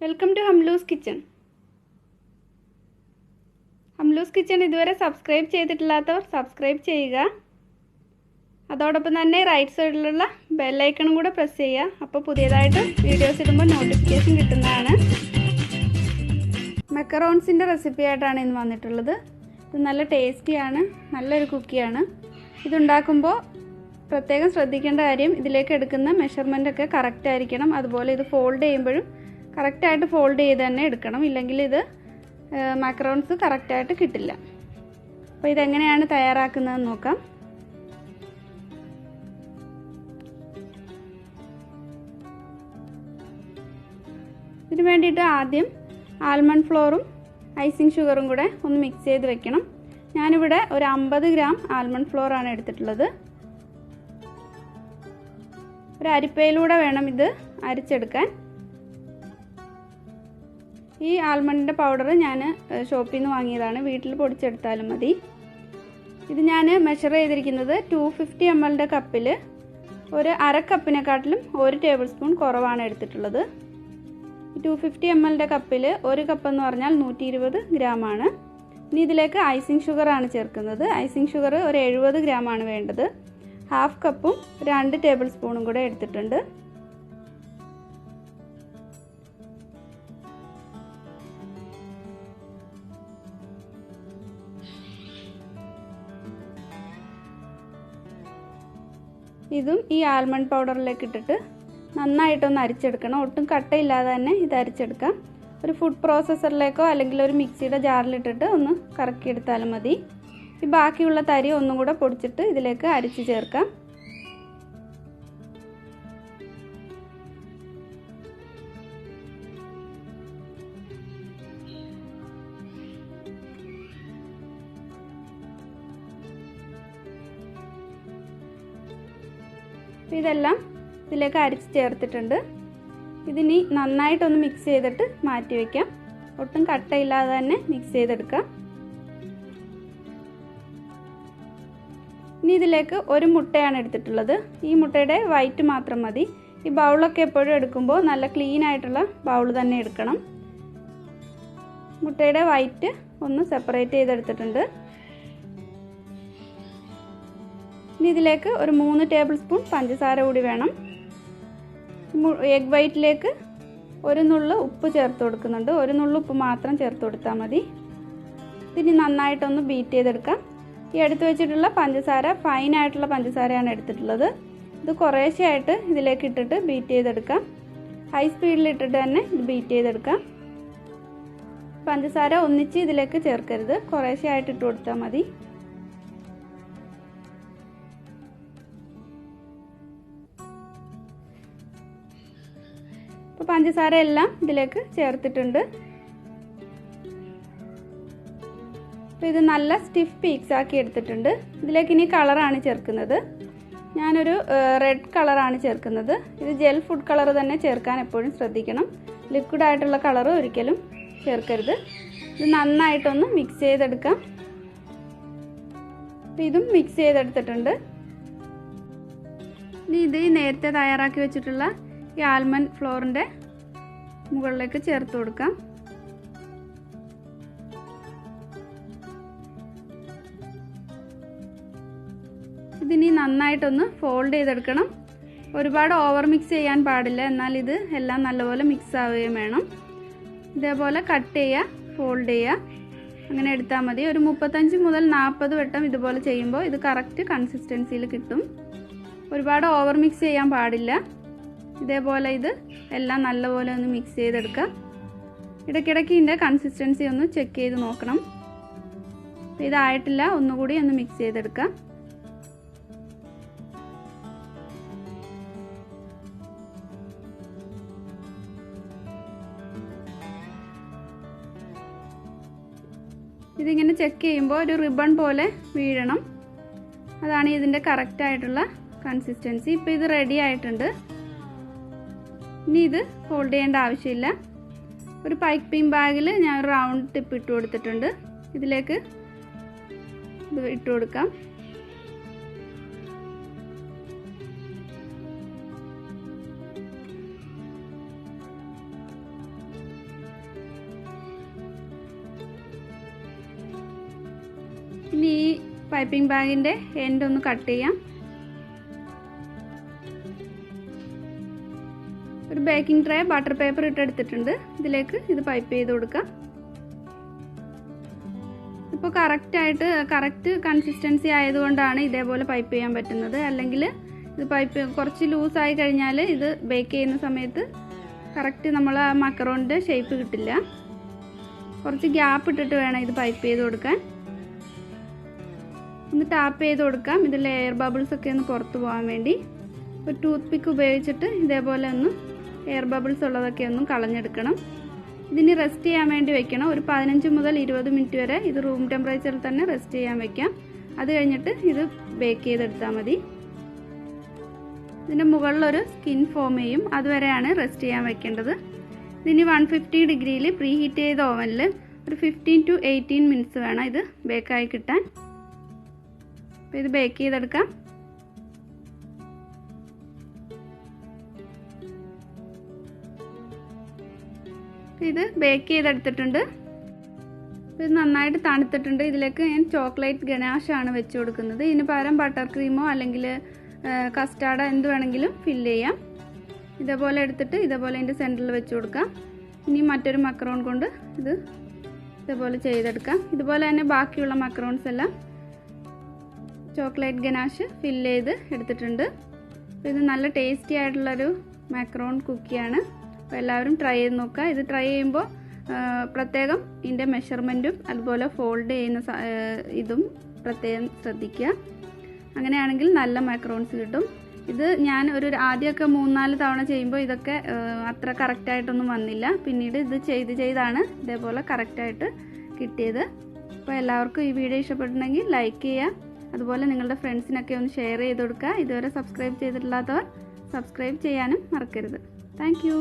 Welcome to ഹംലൂസ് kitchen. ഹംലൂസ് kitchen ഇതുവരെ സബ്സ്ക്രൈബ് ചെയ്തിട്ടില്ലാത്തവർ സബ്സ്ക്രൈബ് ചെയ്യുക. അതോടൊപ്പം തന്നെ റൈറ്റ് സൈഡിലുള്ള ബെല്ലൈക്കണും കൂടെ പ്രസ് ചെയ്യുക. അപ്പോൾ പുതിയതായിട്ട് വീഡിയോസ് ഇടുമ്പോൾ നോട്ടിഫിക്കേഷൻ കിട്ടുന്നതാണ്. മെക്കറോൺസിൻ്റെ റെസിപ്പി ആയിട്ടാണ് ഇന്ന് വന്നിട്ടുള്ളത്. ഇത് നല്ല ടേസ്റ്റിയാണ്, നല്ലൊരു കുക്കിയാണ്. ഇതുണ്ടാക്കുമ്പോൾ പ്രത്യേകം ശ്രദ്ധിക്കേണ്ട കാര്യം, ഇതിലേക്ക് എടുക്കുന്ന മെഷർമെൻ്റൊക്കെ കറക്റ്റ് ആയിരിക്കണം. അതുപോലെ ഇത് ഫോൾഡ് ചെയ്യുമ്പോഴും കറക്റ്റായിട്ട് ഫോൾഡ് ചെയ്ത് തന്നെ എടുക്കണം, ഇല്ലെങ്കിൽ ഇത് മാക്കറോൺസ് കറക്റ്റായിട്ട് കിട്ടില്ല. അപ്പോൾ ഇതെങ്ങനെയാണ് തയ്യാറാക്കുന്നതെന്ന് നോക്കാം. ഇതിന് വേണ്ടിയിട്ട് ആദ്യം ആൽമണ്ട് ഫ്ലോറും ഐസിങ് ഷുഗറും കൂടെ ഒന്ന് മിക്സ് ചെയ്ത് വെക്കണം. ഞാനിവിടെ ഒരു 50 ഗ്രാം ആൽമണ്ട് ഫ്ലോറാണ് എടുത്തിട്ടുള്ളത്. ഒരു അരിപ്പയിലൂടെ വേണം ഇത് അരിച്ചെടുക്കാൻ. ഈ ആൽമണ്ടിൻ്റെ പൗഡർ ഞാൻ ഷോപ്പിൽ നിന്ന് വാങ്ങിയതാണ്, വീട്ടിൽ പൊടിച്ചെടുത്താലും മതി. ഇത് ഞാൻ മെഷർ ചെയ്തിരിക്കുന്നത് 250 ml കപ്പിൽ ഒരു അര കപ്പിനെക്കാട്ടിലും 1 ടേബിൾ സ്പൂൺ കുറവാണ് എടുത്തിട്ടുള്ളത്. 250 ml കപ്പിൽ 1 കപ്പ് എന്ന് പറഞ്ഞാൽ 120 ഗ്രാമാണ്. ഇനി ഇതിലേക്ക് ഐസിങ് ഷുഗറാണ് ചേർക്കുന്നത്. ഐസിങ് ഷുഗർ ഒരു 70 ഗ്രാമാണ് വേണ്ടത്. ഹാഫ് കപ്പും 2 ടേബിൾ സ്പൂണും കൂടെ എടുത്തിട്ടുണ്ട്. ഇതും ഈ ആൽമണ്ട് പൗഡറിലേക്ക് ഇട്ടിട്ട് നന്നായിട്ടൊന്ന് അരിച്ചെടുക്കണം. ഒട്ടും കട്ടയില്ലാതെ തന്നെ ഇത് അരിച്ചെടുക്കാം. ഒരു ഫുഡ് പ്രോസസ്സറിലേക്കോ അല്ലെങ്കിൽ ഒരു മിക്സിയുടെ ജാറിലിട്ടിട്ട് ഒന്ന് കറക്കിയെടുത്താലും മതി. ഈ ബാക്കിയുള്ള തരി ഒന്നും കൂടെ പൊടിച്ചിട്ട് ഇതിലേക്ക് അരിച്ച് ചേർക്കാം. ഇതെല്ലാം ഇതിലേക്ക് അരിച്ച് ചേർത്തിട്ടുണ്ട്. ഇതിനി നന്നായിട്ടൊന്ന് മിക്സ് ചെയ്തിട്ട് മാറ്റി വയ്ക്കാം. ഒട്ടും കട്ടയില്ലാതെ തന്നെ മിക്സ് ചെയ്തെടുക്കാം. ഇനി ഇതിലേക്ക് ഒരു മുട്ടയാണ് എടുത്തിട്ടുള്ളത്. ഈ മുട്ടയുടെ വൈറ്റ് മാത്രം മതി. ഈ ബൗളൊക്കെ എപ്പോഴും എടുക്കുമ്പോൾ നല്ല ക്ലീൻ ആയിട്ടുള്ള ബൗൾ തന്നെ എടുക്കണം. മുട്ടയുടെ വൈറ്റ് ഒന്ന് സെപ്പറേറ്റ് ചെയ്തെടുത്തിട്ടുണ്ട്. ഇനി ഇതിലേക്ക് ഒരു 3 ടേബിൾ സ്പൂൺ പഞ്ചസാര കൂടി വേണം. എഗ് വൈറ്റിലേക്ക് ഒരു നുള്ള് ഉപ്പ് ചേർത്ത് കൊടുക്കുന്നുണ്ട്. ഒരു നുള്ള് ഉപ്പ് മാത്രം ചേർത്ത് കൊടുത്താൽ മതി. ഇനി നന്നായിട്ടൊന്ന് ബീറ്റ് ചെയ്തെടുക്കാം. ഈ എടുത്തു വെച്ചിട്ടുള്ള പഞ്ചസാര ഫൈനായിട്ടുള്ള പഞ്ചസാരയാണ് എടുത്തിട്ടുള്ളത്. ഇത് കുറേശ്ശെയായിട്ട് ഇതിലേക്ക് ഇട്ടിട്ട് ബീറ്റ് ചെയ്തെടുക്കാം. ഹൈ സ്പീഡിലിട്ടിട്ട് തന്നെ ഇത് ബീറ്റ് ചെയ്തെടുക്കാം. പഞ്ചസാര ഒന്നിച്ച് ഇതിലേക്ക് ചേർക്കരുത്, കുറേശ്ശെയായിട്ട് ഇട്ട് കൊടുത്താൽ മതി. അപ്പോൾ പഞ്ചസാര എല്ലാം ഇതിലേക്ക് ചേർത്തിട്ടുണ്ട്. അപ്പോൾ ഇത് നല്ല സ്റ്റിഫ് പീക്സ് ആക്കി എടുത്തിട്ടുണ്ട്. ഇതിലേക്ക് ഇനി കളറാണ് ചേർക്കുന്നത്. ഞാനൊരു റെഡ് കളറാണ് ചേർക്കുന്നത്. ഇത് ജെൽ ഫുഡ് കളർ തന്നെ ചേർക്കാൻ എപ്പോഴും ശ്രദ്ധിക്കണം. ലിക്വിഡ് ആയിട്ടുള്ള കളർ ഒരിക്കലും ചേർക്കരുത്. ഇത് നന്നായിട്ടൊന്ന് മിക്സ് ചെയ്തെടുക്കാം. അപ്പോൾ ഇതും മിക്സ് ചെയ്തെടുത്തിട്ടുണ്ട്. ഇനി ഇത് നേരത്തെ തയ്യാറാക്കി വെച്ചിട്ടുള്ള ഈ ആൽമണ്ട് ഫ്ലോറിൻ്റെ മുകളിലേക്ക് ചേർത്ത് കൊടുക്കാം. ഇതിനി നന്നായിട്ടൊന്ന് ഫോൾഡ് ചെയ്തെടുക്കണം. ഒരുപാട് ഓവർ മിക്സ് ചെയ്യാൻ പാടില്ല, എന്നാൽ ഇത് എല്ലാം നല്ലപോലെ മിക്സ് ആവുകയും വേണം. ഇതേപോലെ കട്ട് ചെയ്യുക, ഫോൾഡ് ചെയ്യുക, അങ്ങനെ എടുത്താൽ മതി. ഒരു 35 മുതൽ 40 വട്ടം ഇതുപോലെ ചെയ്യുമ്പോൾ ഇത് കറക്റ്റ് കൺസിസ്റ്റൻസിയിൽ കിട്ടും. ഒരുപാട് ഓവർ മിക്സ് ചെയ്യാൻ പാടില്ല. ഇതേപോലെ ഇത് എല്ലാം നല്ലപോലെ ഒന്ന് മിക്സ് ചെയ്തെടുക്കാം. ഇടയ്ക്കിടയ്ക്ക് ഇതിൻ്റെ കൺസിസ്റ്റൻസി ഒന്ന് ചെക്ക് ചെയ്ത് നോക്കണം. ഇതായിട്ടില്ല, ഒന്നുകൂടി ഒന്ന് മിക്സ് ചെയ്തെടുക്കാം. ഇതിങ്ങനെ ചെക്ക് ചെയ്യുമ്പോൾ ഒരു റിബൺ പോലെ വീഴണം. അതാണ് ഇതിൻ്റെ കറക്റ്റായിട്ടുള്ള കൺസിസ്റ്റൻസി. ഇപ്പോൾ ഇത് റെഡി ആയിട്ടുണ്ട്. ഇനി ഇത് ഫോൾഡ് ചെയ്യേണ്ട ആവശ്യമില്ല. ഒരു പൈപ്പിംഗ് ബാഗിൽ ഞാൻ ഒരു റൗണ്ട് ടിപ്പ് ഇട്ട് കൊടുത്തിട്ടുണ്ട്. ഇതിലേക്ക് ഇത് ഇട്ട് കൊടുക്കാം. ഇനി ഈ പൈപ്പിംഗ് ബാഗിൻ്റെ എൻഡ് ഒന്ന് കട്ട് ചെയ്യാം. ഒരു ബേക്കിംഗ് ട്രേ ബട്ടർ പേപ്പർ ഇട്ടെടുത്തിട്ടുണ്ട്. ഇതിലേക്ക് ഇത് പൈപ്പ് ചെയ്ത് കൊടുക്കാം. ഇപ്പോൾ കറക്റ്റ് കൺസിസ്റ്റൻസി ആയതുകൊണ്ടാണ് ഇതേപോലെ പൈപ്പ് ചെയ്യാൻ പറ്റുന്നത്. അല്ലെങ്കിൽ ഇത് പൈപ്പ് കുറച്ച് ലൂസായി കഴിഞ്ഞാൽ ഇത് ബേക്ക് ചെയ്യുന്ന സമയത്ത് കറക്റ്റ് നമ്മൾ ആ മക്കറോണിൻ്റെ ഷേപ്പ് കിട്ടില്ല. കുറച്ച് ഗ്യാപ്പ് ഇട്ടിട്ട് വേണം ഇത് പൈപ്പ് ചെയ്ത് കൊടുക്കാൻ. ഒന്ന് ടാപ്പ് ചെയ്ത് കൊടുക്കാം, ഇതിൽ എയർ ബബിൾസ് ഒക്കെ ഒന്ന് പുറത്ത് പോകാൻ വേണ്ടി. ഒരു ടൂത്ത് പിക്ക് ഉപയോഗിച്ചിട്ട് ഇതേപോലെ ഒന്ന് എയർ ബബിൾസ് ഉള്ളതൊക്കെ ഒന്ന് കളഞ്ഞെടുക്കണം. ഇതിന് റെസ്റ്റ് ചെയ്യാൻ വേണ്ടി വെക്കണം. ഒരു 15 മുതൽ 20 മിനിറ്റ് വരെ ഇത് റൂം ടെമ്പറേച്ചറിൽ തന്നെ റെസ്റ്റ് ചെയ്യാൻ വെക്കാം. അത് കഴിഞ്ഞിട്ട് ഇത് ബേക്ക് ചെയ്തെടുത്താൽ മതി. ഇതിൻ്റെ മുകളിലൊരു സ്കിൻ ഫോം ചെയ്യും, അതുവരെയാണ് റെസ്റ്റ് ചെയ്യാൻ വെക്കേണ്ടത്. ഇതിന് 150 ഡിഗ്രിയിൽ പ്രീ ഹീറ്റ് ചെയ്ത ഓവനിൽ ഒരു 15 to 18 മിനിറ്റ്സ് വേണം ഇത് ബേക്കായി കിട്ടാൻ. അപ്പോൾ ഇത് ബേക്ക് ചെയ്തെടുക്കാം. ഇത് ബേക്ക് ചെയ്തെടുത്തിട്ടുണ്ട്. ഇത് നന്നായിട്ട് തണുത്തിട്ടുണ്ട്. ഇതിലേക്ക് ഞാൻ ചോക്ലേറ്റ് ഗനാഷാണ് വെച്ച് കൊടുക്കുന്നത്. ഇതിന് പകരം ബട്ടർ ക്രീമോ അല്ലെങ്കിൽ കസ്റ്റാർഡോ എന്ത് വേണമെങ്കിലും ഫില്ല് ചെയ്യാം. ഇതേപോലെ എടുത്തിട്ട് ഇതേപോലെ ഇതിൻ്റെ സെൻറ്ററിൽ വെച്ച് കൊടുക്കാം. ഇനി മറ്റൊരു മക്കറോൺ കൊണ്ട് ഇത് ഇതേപോലെ ചെയ്തെടുക്കാം. ഇതുപോലെ തന്നെ ബാക്കിയുള്ള മക്കറോൺസ് എല്ലാം ചോക്ലേറ്റ് ഗനാഷ് ഫില്ല് ചെയ്ത് എടുത്തിട്ടുണ്ട്. അപ്പോൾ ഇത് നല്ല ടേസ്റ്റി ആയിട്ടുള്ളൊരു മാക്കറോൺ കുക്കിയാണ്. അപ്പോൾ എല്ലാവരും ട്രൈ ചെയ്ത് നോക്കുക. ഇത് ട്രൈ ചെയ്യുമ്പോൾ പ്രത്യേകം ഇതിൻ്റെ മെഷർമെൻറ്റും അതുപോലെ ഫോൾഡ് ചെയ്യുന്ന ഇതും പ്രത്യേകം ശ്രദ്ധിക്കുക. അങ്ങനെയാണെങ്കിൽ നല്ല മാക്കറോൺസ് കിട്ടും. ഇത് ഞാൻ ആദ്യമൊക്കെ 3-4 തവണ ചെയ്യുമ്പോൾ ഇതൊക്കെ അത്ര കറക്റ്റായിട്ടൊന്നും വന്നില്ല. പിന്നീട് ഇത് ചെയ്താണ് ഇതേപോലെ കറക്റ്റായിട്ട് കിട്ടിയത്. അപ്പോൾ എല്ലാവർക്കും ഈ വീഡിയോ ഇഷ്ടപ്പെട്ടിട്ടുണ്ടെങ്കിൽ ലൈക്ക് ചെയ്യുക. അതുപോലെ നിങ്ങളുടെ ഫ്രണ്ട്സിനൊക്കെ ഒന്ന് ഷെയർ ചെയ്ത് കൊടുക്കുക. ഇതുവരെ സബ്സ്ക്രൈബ് ചെയ്തിട്ടില്ലാത്തവർ സബ്സ്ക്രൈബ് ചെയ്യാനും മറക്കരുത്. Thank you.